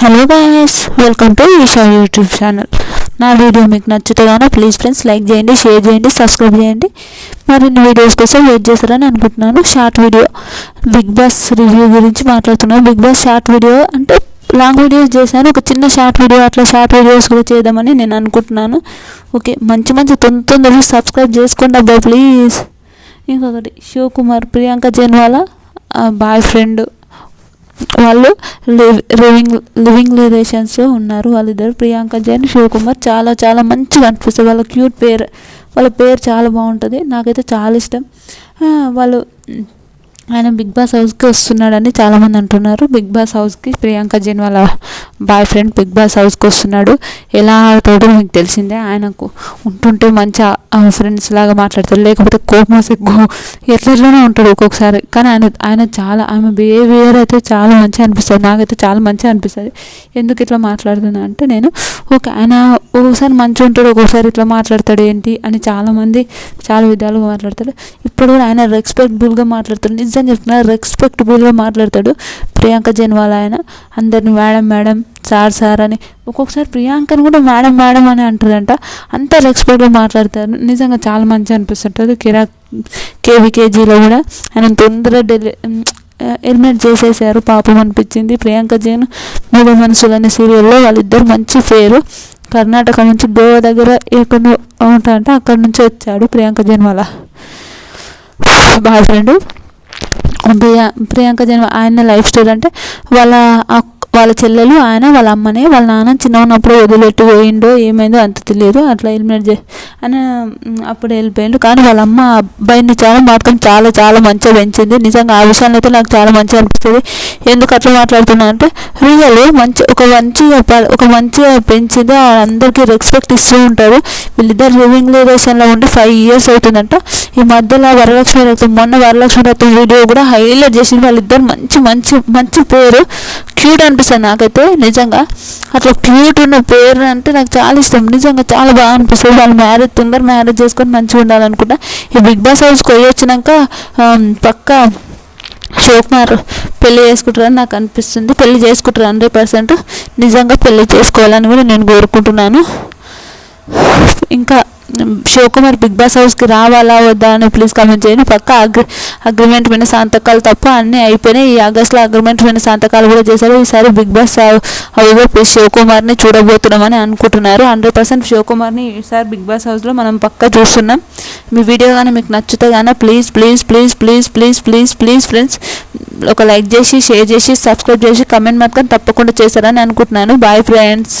Hello guys, welcome to Eesha YouTube channel. నా video మీకు నచ్చుతుందా? ప్లీజ్ ఫ్రెండ్స్ లైక్ చేయండి, షేర్ చేయండి, సబ్స్క్రైబ్ చేయండి. మరిన్ని వీడియోస్ కోసం వెయిట్ చేస్తారని అనుకుంటున్నాను. Short video Bigg Boss review గురించి మాట్లాడుతున్నాను. బిగ్ బాస్ షార్ట్ వీడియో అంటే లాంగ్ వీడియోస్ చేశాను, ఒక చిన్న షార్ట్ వీడియో అట్లా షార్ట్ వీడియోస్ కూడా చేద్దామని నేను అనుకుంటున్నాను. ఓకే, మంచి తొందరగా సబ్స్క్రైబ్ చేసుకోండి అబ్బాయి ప్లీజ్. ఇంకొకటి, శివకుమార్ ప్రియాంక జైన్ బాయ్ ఫ్రెండ్ వాళ్ళు లివింగ్ రిలేషన్స్లో ఉన్నారు. వాళ్ళిద్దరు ప్రియాంక జైన్ శివకుమార్ చాలా మంచిగా అనిపిస్తుంది. వాళ్ళ క్యూట్ పేరు, వాళ్ళ పేరు చాలా బాగుంటుంది, నాకైతే చాలా ఇష్టం. ఆయన బిగ్ బాస్ హౌస్కి వస్తున్నాడని చాలామంది అంటున్నారు. బిగ్ బాస్ హౌస్కి ప్రియాంక జైన్ వాళ్ళ బాయ్ ఫ్రెండ్ బిగ్ బాస్ హౌస్కి వస్తున్నాడు. ఎలా ఆడుతాడో మీకు తెలిసిందే. ఆయనకు ఉంటుంటే మంచిగా ఫ్రెండ్స్ లాగా మాట్లాడతాడు, లేకపోతే కోపం ఎట్లనే ఉంటాడు ఒక్కొక్కసారి. కానీ ఆమె బిహేవియర్ అయితే చాలా మంచిగా అనిపిస్తుంది, నాకైతే చాలా మంచిగా అనిపిస్తుంది. ఎందుకు ఇట్లా మాట్లాడుతున్నా అంటే నేను ఆయన ఒక్కొక్కసారి మంచిగా ఉంటాడు, ఒక్కొక్కసారి ఇట్లా మాట్లాడతాడు ఏంటి అని చాలామంది చాలా విధాలుగా మాట్లాడతాడు. ఇప్పుడు కూడా ఆయన రెస్పెక్టబుల్గా మాట్లాడతాడు, నిజం చెప్తున్నా, రెస్పెక్టబుల్గా మాట్లాడతాడు. ప్రియాంక జైన్ వాళ్ళ ఆయన అందరిని మేడం సార్ అని, ఒక్కొక్కసారి ప్రియాంకని కూడా మేడం అని అంటారంట. అంత రెస్పెక్ట్గా మాట్లాడతారు, నిజంగా చాలా మంచిగా అనిపిస్తుంటుంది. కేవీకేజీలో కూడా ఆయన తొందరగా ఎలిమినేట్ చేసేసారు, పాపం అనిపించింది. ప్రియాంక జైన్ మూడు మనసులు అనే సీరియల్లో వాళ్ళిద్దరు మంచి పేరు. కర్ణాటక నుంచి గోవా దగ్గర ఎక్కడ ఉంటారంటే అక్కడ నుంచి వచ్చాడు ప్రియాంక జైన్ వాళ్ళ బాయ్ ఫ్రెండ్. ప్రియాంక జైన్ ఆయన లైఫ్ స్టోరీ అంటే వాళ్ళ చెల్లెలు ఆయన వాళ్ళ అమ్మనే, వాళ్ళ నాన్న చిన్న ఉన్నప్పుడు వదిలిపెట్టి పోయిండో ఏమైందో అంత తెలియదు. అట్లా ఎలిమినేట్ ఆయన అప్పుడు వెళ్ళిపోయిండు. కానీ వాళ్ళ అమ్మ అబ్బాయిని చాలా మంచిగా పెంచింది. నిజంగా ఆ విషయాన్ని అయితే నాకు చాలా మంచిగా అనిపిస్తుంది. ఎందుకు అట్లా మాట్లాడుతున్నా అంటే రియల్ ఒక మంచిగా పెంచింది. అందరికీ రెస్పెక్ట్ ఇస్తూ ఉంటారు. వీళ్ళిద్దరు లివింగ్ రిలేషన్లో ఉండి 5 years అవుతుందంట. ఈ మధ్యలో మొన్న వరలక్ష్మి రథం వీడియో కూడా హైలైట్ చేసింది. వాళ్ళిద్దరు మంచి పేరు, క్యూట్ అనిపిస్తుంది నాకైతే. నిజంగా అట్లా క్యూట్ ఉన్న పేరు అంటే నాకు చాలా ఇష్టం, నిజంగా చాలా బాగా అనిపిస్తుంది. వాళ్ళు తొందర మ్యారేజ్ చేసుకొని మంచిగా ఉండాలనుకుంటా. ఈ బిగ్ బాస్ హౌస్కి పోయి వచ్చినాక పక్కా శివకుమార్ పెళ్లి చేసుకుంటారని నాకు అనిపిస్తుంది. పెళ్లి చేసుకుంటారు 100%. నిజంగా పెళ్లి చేసుకోవాలని కూడా నేను కోరుకుంటున్నాను. ఇంకా శివకుమార్ బిగ్ బాస్ హౌస్కి రావాలా వద్దా అని ప్లీజ్ కామెంట్ చేయండి. పక్క అగ్రిమెంట్ మీద సంతకాలు తప్ప అన్నీ అయిపోయినాయి. ఈ ఆగస్టులో అగ్రిమెంట్ మీద సంతకాలు కూడా చేశారు. ఈసారి బిగ్ బాస్ హౌస్లో శివకుమార్ని చూడబోతున్నామని అనుకుంటున్నారు. 100% శివకుమార్ని ఈసారి బిగ్ బాస్ హౌస్లో మనం పక్కా చూస్తున్నాం. మీ వీడియో కానీ మీకు నచ్చుతే కానీ ప్లీజ్ ఫ్రెండ్స్ ఒక లైక్ చేసి, షేర్ చేసి, సబ్స్క్రైబ్ చేసి, కమెంట్ మాత్రం తప్పకుండా చేస్తారని అనుకుంటున్నాను. Bye friends.